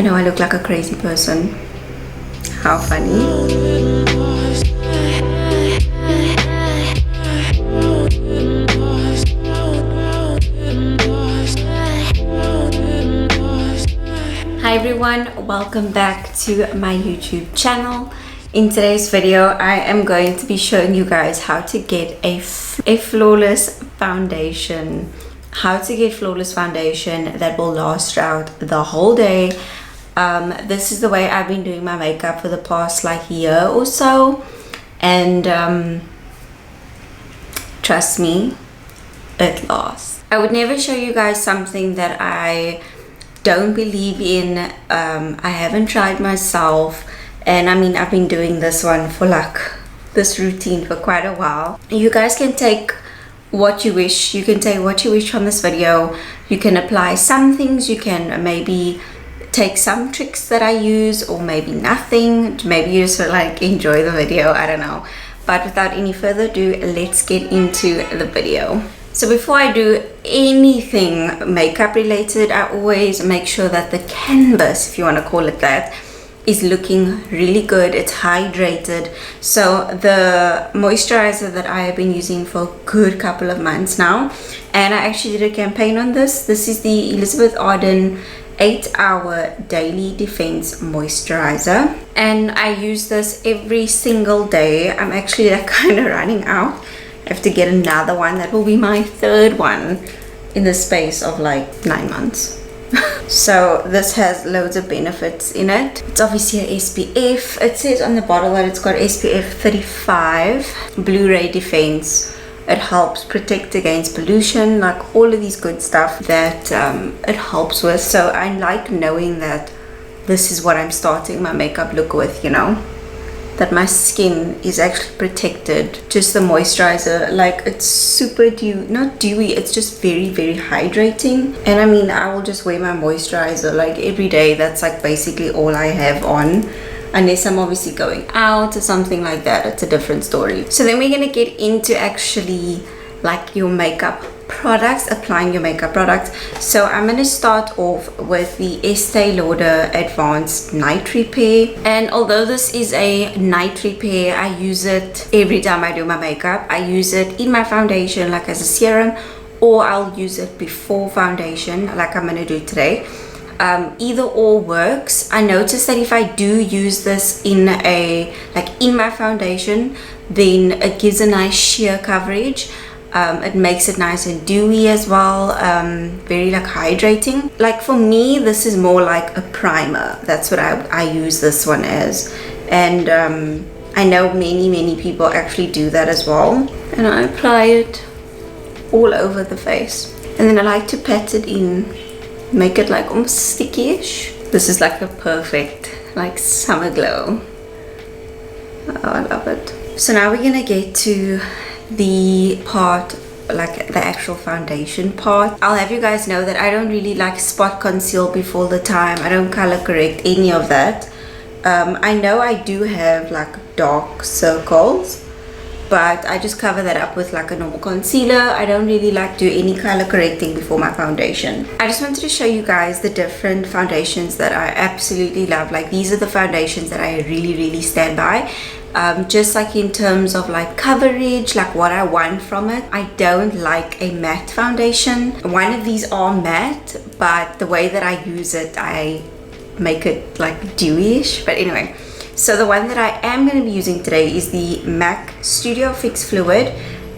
I know I look like a crazy person. How funny. Hi everyone, welcome back to my YouTube channel. In today's video, I am going to be showing you guys how to get a flawless foundation. How to get flawless foundation that will last throughout the whole day. This is the way I've been doing my makeup for the past like year or so, and trust me, it lasts. I would never show you guys something that I don't believe in. I haven't tried myself, and I mean, I've been doing this one for like this routine for quite a while. You guys can take what you wish. You can take what you wish from this video. You can apply some things. You can maybe take some tricks that I use, or maybe nothing. Maybe you just like enjoy the video, I don't know. But without any further ado, let's get into the video. So before I do anything makeup related, I always make sure that the canvas, if you want to call it that, is looking really good. It's hydrated. So the moisturizer that I have been using for a good couple of months now, and I actually did a campaign on this. This is the Elizabeth Arden 8-hour daily defense moisturizer, and I use this every single day. I'm actually like kind of running out. I have to get another one. That will be my third one in the space of like 9 months. So this has loads of benefits in it. It's obviously a SPF. It says on the bottle that it's got SPF 35, Blu-ray defense. It helps protect against pollution, like all of these good stuff that it helps with. So I like knowing that this is what I'm starting my makeup look with, you know, that my skin is actually protected. Just the moisturizer, like it's super not dewy, it's just very hydrating. And I mean, I will just wear my moisturizer like every day. That's like basically all I have on, unless I'm obviously going out or something like that. It's a different story. So then we're gonna get into actually like your makeup products, applying your makeup products. So I'm going to start off with the Estee Lauder Advanced Night Repair, and although this is a night repair, I use it every time I do my makeup. I use it in my foundation like as a serum, or I'll use it before foundation like I'm going to do today. Either or works. I noticed that if I do use this in my foundation, then it gives a nice sheer coverage. It makes it nice and dewy as well, very like hydrating. Like for me, this is more like a primer. That's what I use this one as, and I know many people actually do that as well. And I apply it all over the face, and then I like to pat it in, make it like almost sticky-ish. This is like a perfect like summer glow. Oh, I love it. So now we're gonna get to the part, like the actual foundation part. I'll have you guys know that I don't really like spot conceal before the time. I don't color correct any of that. I know I do have like dark circles, but I just cover that up with like a normal concealer. I don't really like do any color correcting before my foundation. I just wanted to show you guys the different foundations that I absolutely love. Like these are the foundations that I really stand by. Just like in terms of like coverage, like what I want from it. I don't like a matte foundation. One of these are matte, but the way that I use it, I make it like dewy-ish. But anyway, so the one that I am going to be using today is the MAC Studio Fix Fluid,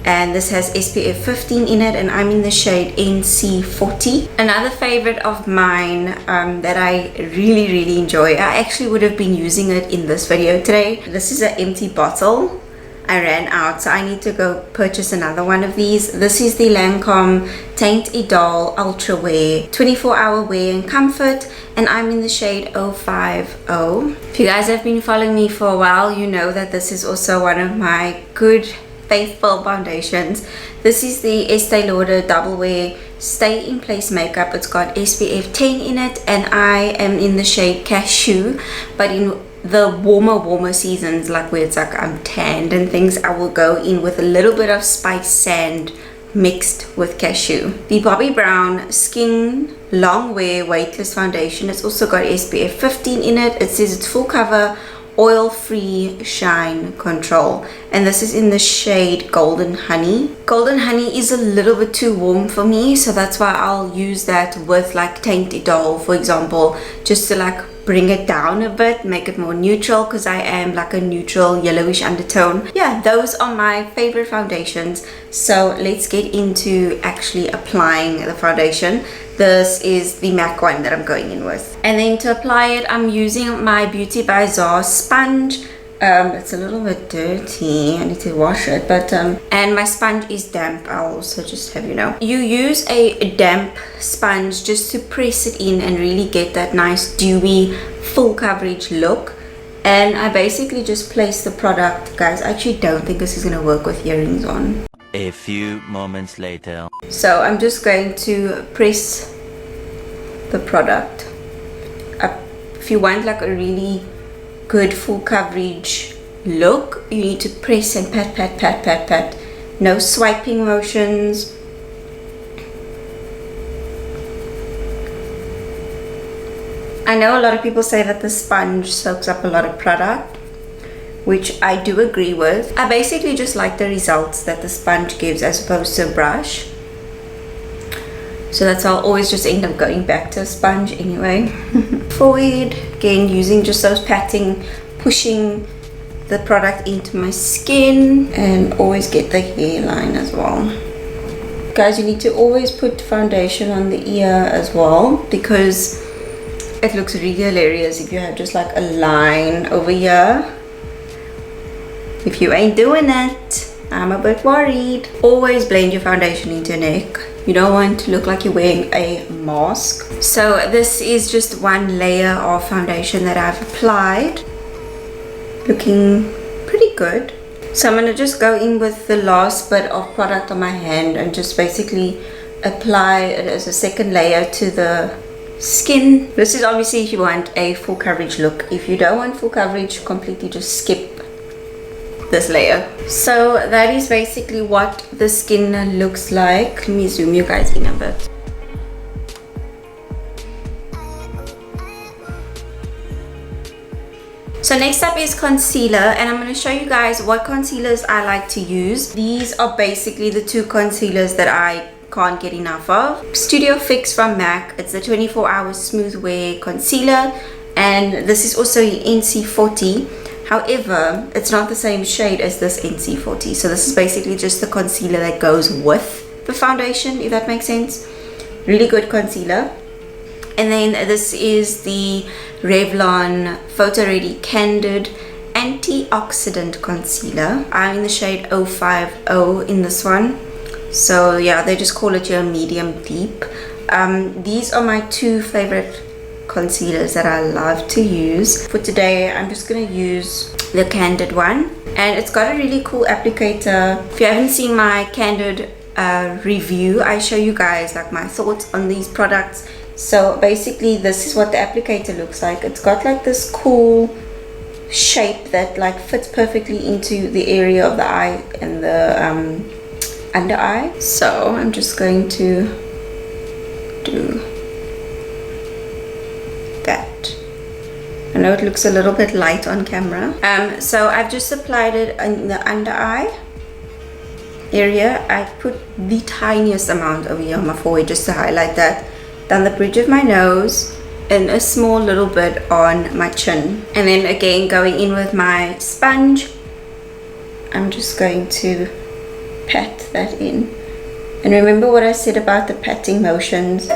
and this has SPF 15 in it, and I'm in the shade NC40. Another favorite of mine that I really enjoy, I actually would have been using it in this video today. This is an empty bottle. I ran out, so I need to go purchase another one of these. This is the Lacôme Teint Idole Ultra Wear 24-hour wear and comfort, and I'm in the shade 050. If you guys have been following me for a while, you know that this is also one of my good faithful foundations. This is the Estee Lauder Double Wear Stay in Place Makeup. It's got SPF 10 in it, and I am in the shade Cashew. But in the warmer seasons, like where it's like I'm tanned and things, I will go in with a little bit of Spice Sand mixed with Cashew. The Bobbi Brown Skin Longwear Weightless Foundation. It's also got SPF 15 in it. It says it's full cover, oil-free shine control, and this is in the shade Golden Honey. Golden Honey is a little bit too warm for me, so that's why I'll use that with like Teint Idole, for example, just to like bring it down a bit, make it more neutral, because I am like a neutral yellowish undertone. Yeah, those are my favorite foundations. So let's get into actually applying the foundation. This is the MAC one that I'm going in with. And then to apply it, I'm using my Beauty by Zar sponge. It's a little bit dirty, I need to wash it, but and my sponge is damp. I'll also just have you know, you use a damp sponge just to press it in and really get that nice dewy full coverage look. And I basically just place the product. Guys, I actually don't think this is going to work with earrings on. A few moments later. So I'm just going to press the product up. If you want like a really good full coverage look, you need to press and pat, pat, pat, pat, pat. No swiping motions. I know a lot of people say that the sponge soaks up a lot of product, which I do agree with. I basically just like the results that the sponge gives as opposed to a brush. So that's why I'll always just end up going back to a sponge anyway. Forehead, again using just those patting, pushing the product into my skin, and always get the hairline as well. Guys, you need to always put foundation on the ear as well, because it looks really hilarious if you have just like a line over here. If you ain't doing it, I'm a bit worried. Always blend your foundation into your neck. You don't want to look like you're wearing a mask. So this is just one layer of foundation that I've applied. Looking pretty good. So I'm going to just go in with the last bit of product on my hand and just basically apply it as a second layer to the skin. This is obviously if you want a full coverage look. If you don't want full coverage, completely just skip this layer. So that is basically what the skin looks like. Let me zoom you guys in a bit. So next up is concealer, and I'm going to show you guys what concealers I like to use. These are basically the two concealers that I can't get enough of. Studio Fix from MAC. It's the 24-hour smooth wear concealer, and this is also NC40. However, it's not the same shade as this NC40. So this is basically just the concealer that goes with the foundation, if that makes sense. Really good concealer. And then this is the Revlon Photo Ready Candid Antioxidant Concealer. I'm in the shade 050 in this one. So yeah, they just call it your medium deep. These are my two favorite concealers that I love to use. For today, I'm just going to use the Candid one, and it's got a really cool applicator. If you haven't seen my Candid review, I show you guys like my thoughts on these products. So basically this is what the applicator looks like. It's got like this cool shape that like fits perfectly into the area of the eye and the under eye. So I'm just going to do that. I know it looks a little bit light on camera. So I've just applied it in the under eye area. I put the tiniest amount over here on my forehead just to highlight that. Down the bridge of my nose and a small little bit on my chin. And then again going in with my sponge, I'm just going to pat that in. And remember what I said about the patting motions.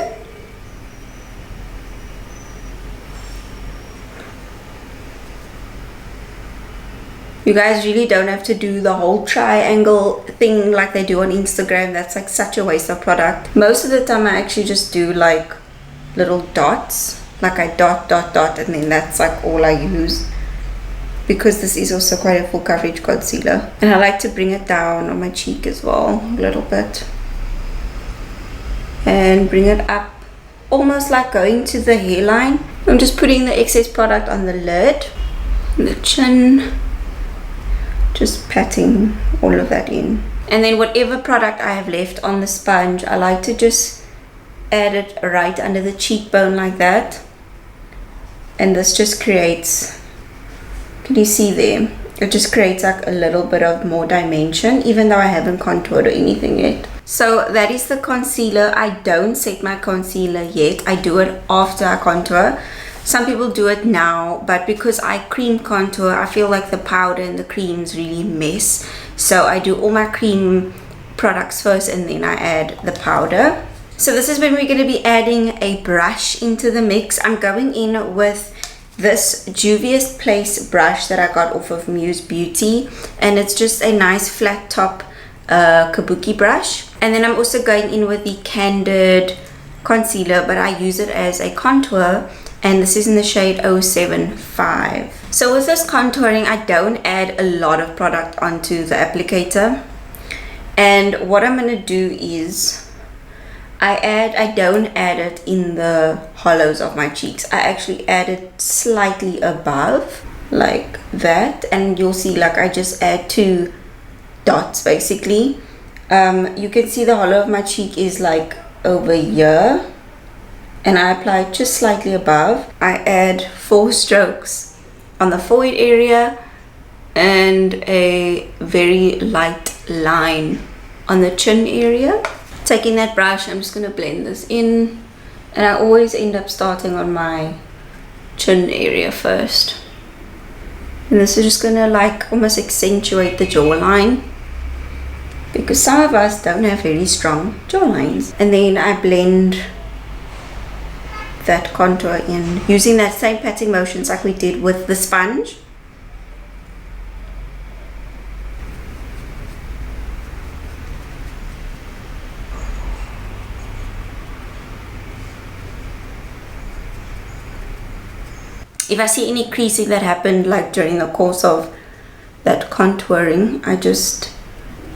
You guys really don't have to do the whole triangle thing like they do on Instagram. That's like such a waste of product. Most of the time I actually just do like little dots. Like I dot, dot, dot, and then that's like all I use. Because this is also quite a full coverage concealer. And I like to bring it down on my cheek as well, a little bit. And bring it up, almost like going to the hairline. I'm just putting the excess product on the lid, the chin. Just patting all of that in. And then whatever product I have left on the sponge, I like to just add it right under the cheekbone like that. And this just creates, can you see there? It just creates like a little bit of more dimension, even though I haven't contoured or anything yet. So that is the concealer. I don't set my concealer yet. I do it after I contour. Some people do it now, but because I cream contour, I feel like the powder and the creams really mess. So I do all my cream products first and then I add the powder. So this is when we're going to be adding a brush into the mix. I'm going in with this Juvia's Place brush that I got off of Muse Beauty, and it's just a nice flat top kabuki brush. And then I'm also going in with the Candid concealer, but I use it as a contour, and this is in the shade 075. So with this contouring, I don't add a lot of product onto the applicator, and what I'm going to do is I don't add it in the hollows of my cheeks. I actually add it slightly above, like that, and you'll see like I just add 2 dots basically. You can see the hollow of my cheek is like over here, and I apply it just slightly above. I add 4 strokes on the forehead area and a very light line on the chin area. Taking that brush, I'm just going to blend this in, and I always end up starting on my chin area first. And this is just going to like almost accentuate the jawline, because some of us don't have very strong jawlines. And then I blend that contour in using that same patting motions like we did with the sponge. If I see any creasing that happened like during the course of that contouring, I just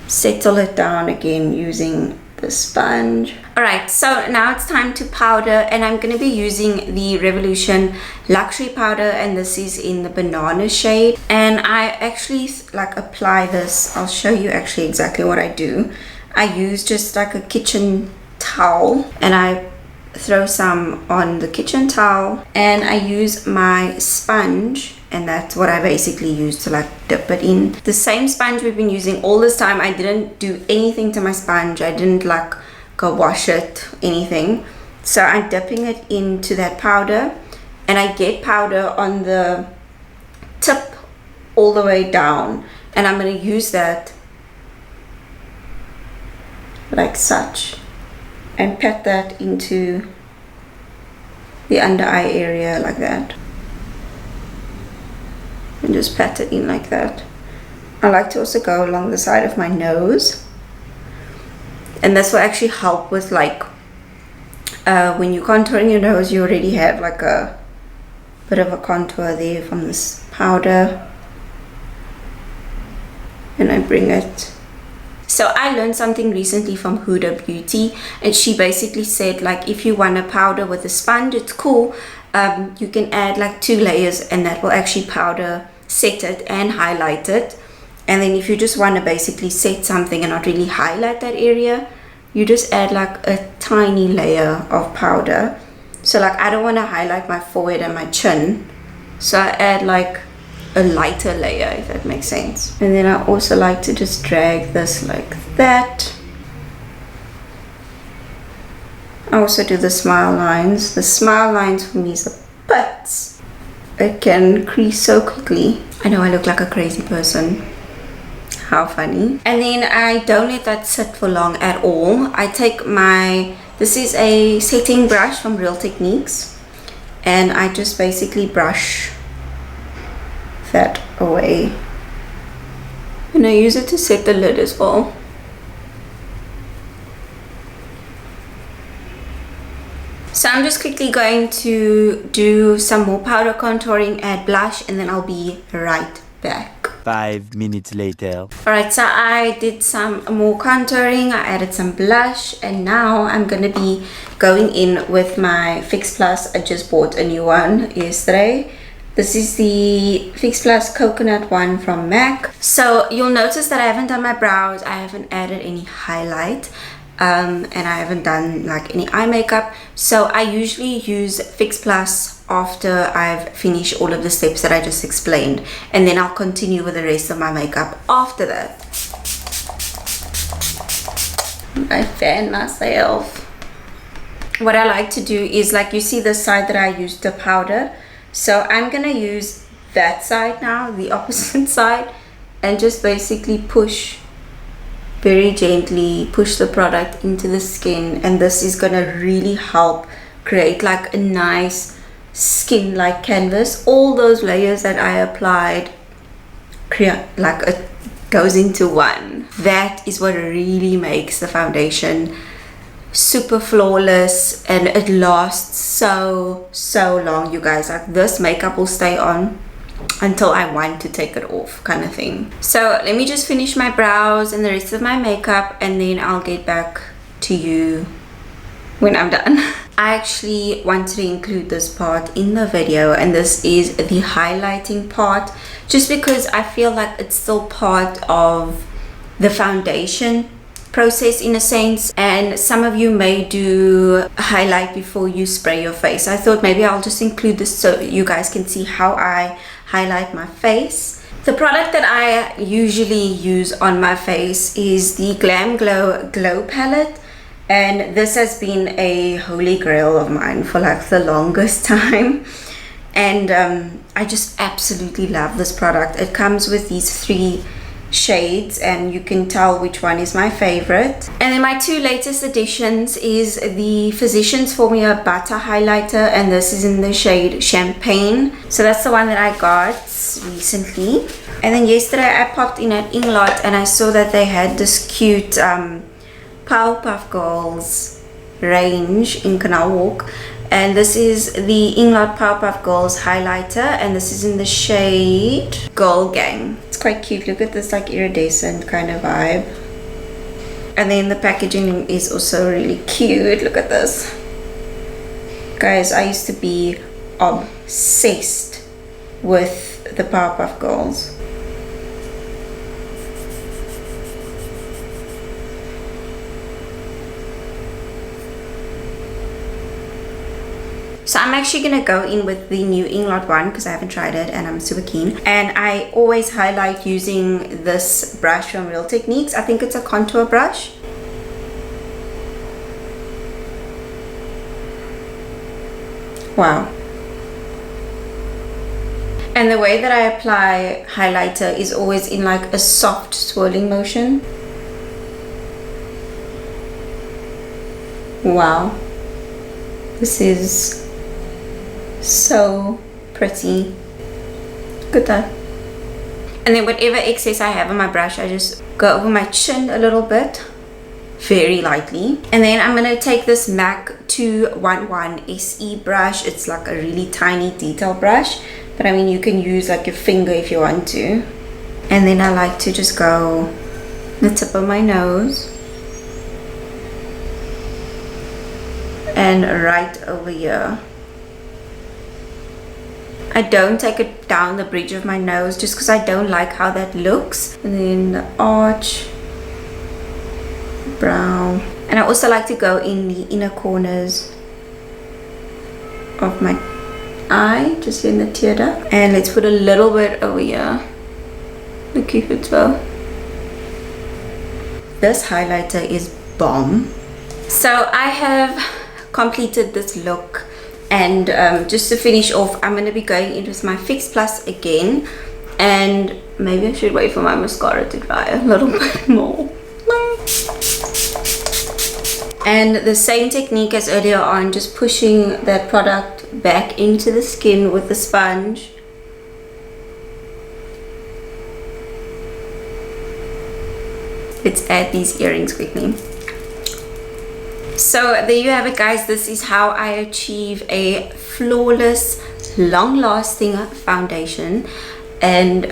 settle it down again using the sponge. Alright, so now it's time to powder, and I'm going to be using the Revolution Luxury Powder, and this is in the banana shade. And I actually like apply this. I'll show you actually exactly what I do. I use just like a kitchen towel, and I throw some on the kitchen towel, and I use my sponge, and that's what I basically use to like dip it in. The same sponge we've been using all this time. I didn't do anything to my sponge. I didn't like go wash it, anything. So I'm dipping it into that powder, and I get powder on the tip all the way down, and I'm going to use that like such, and pat that into the under eye area like that, and just pat it in like that. I like to also go along the side of my nose, and this will actually help with like when you're contouring your nose, you already have like a bit of a contour there from this powder, and I bring it. So I learned something recently from Huda Beauty, and she basically said like if you want a powder with a sponge, it's cool. You can add like 2 layers, and that will actually powder set it and highlight it. And then if you just want to basically set something and not really highlight that area, you just add like a tiny layer of powder. So like I don't want to highlight my forehead and my chin, so I add like a lighter layer, if that makes sense. And then I also like to just drag this like that. I also do the smile lines. The smile lines for me is the butts. It can crease so quickly. I know I look like a crazy person. How funny. And then I don't let that sit for long at all. I take my, this is a setting brush from Real Techniques, and I just basically brush that away, and I use it to set the lid as well. So I'm just quickly going to do some more powder contouring, add blush, and then I'll be right back. 5 minutes later. Alright, so I did some more contouring, I added some blush, and now I'm gonna be going in with my Fix Plus. I just bought a new one yesterday. This is the Fix Plus Coconut one from MAC. So you'll notice that I haven't done my brows, I haven't added any highlight, and I haven't done like any eye makeup. So I usually use Fix Plus after I've finished all of the steps that I just explained, and then I'll continue with the rest of my makeup after that. I fan myself. What I like to do is, like you see the side that I used the powder, so I'm gonna use that side now, the opposite side, and just basically push very gently, push the product into the skin, and this is gonna really help create like a nice skin like canvas. All those layers that I applied create like it goes into one. That is what really makes the foundation super flawless, and it lasts so long, you guys. Like this makeup will stay on until I want to take it off, kind of thing. So let me just finish my brows and the rest of my makeup, and then I'll get back to you when I'm done. I actually wanted to include this part in the video, and this is the highlighting part, just because I feel like it's still part of the foundation process in a sense, and some of you may do highlight before you spray your face. I thought maybe I'll just include this so you guys can see how I highlight my face. The product that I usually use on my face is the GlamGlow Glow Palette, and this has been a holy grail of mine for like the longest time, and I just absolutely love this product. It comes with these 3 shades, and you can tell which one is my favorite. And then my 2 latest additions is the Physicians Formula Butter Highlighter, and this is in the shade Champagne. So that's the one that I got recently. And then yesterday I popped in at Inglot, and I saw that they had this cute Powerpuff Girls range in Canal Walk, and this is the Inglot Powerpuff Girls highlighter, and this is in the shade Girl Gang. It's quite cute. Look at this like iridescent kind of vibe, and then the packaging is also really cute. Look at this, guys. I used to be obsessed with the Powerpuff Girls. So I'm actually gonna go in with the new Inglot one because I haven't tried it and I'm super keen. And I always highlight using this brush from Real Techniques. I think it's a contour brush. Wow. And the way that I apply highlighter is always in like a soft swirling motion. Wow. This is so pretty. Look at that. And then whatever excess I have on my brush, I just go over my chin a little bit, very lightly. And then I'm gonna take this MAC 211 SE brush. It's like a really tiny detail brush, but I mean you can use like your finger if you want to. And then I like to just go the tip of my nose and right over here. I don't take it down the bridge of my nose just because I don't like how that looks. And then the arch, brow. And I also like to go in the inner corners of my eye, just in the tear duct. And let's put a little bit over here. The Cupid's bow. This highlighter is bomb. So I have completed this look. And just to finish off, I'm going to be going in with my Fix Plus again, and maybe I should wait for my mascara to dry a little bit more. And the same technique as earlier on, just pushing that product back into the skin with the sponge. Let's add these earrings quickly. So there you have it, guys. This is how I achieve a flawless, long-lasting foundation, and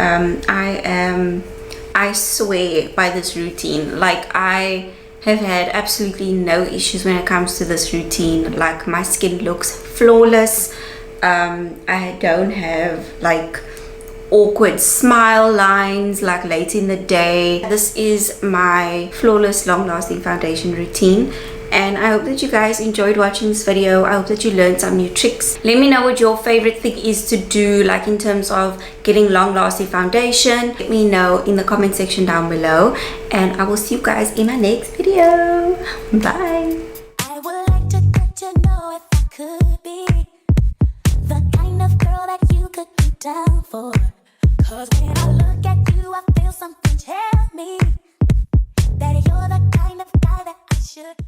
I swear by this routine. Like, I have had absolutely no issues when it comes to this routine. Like, my skin looks flawless. I don't have like awkward smile lines like late in the day. This is my flawless long lasting foundation routine, and I hope that you guys enjoyed watching this video. I hope that you learned some new tricks. Let me know what your favorite thing is to do, like in terms of getting long lasting foundation. Let me know in the comment section down below, and I will see you guys in my next video. Bye. I would like to get to know if I could be the kind of girl that you could be down for. 'Cause when I look at you, I feel something tell me that you're the kind of guy that I should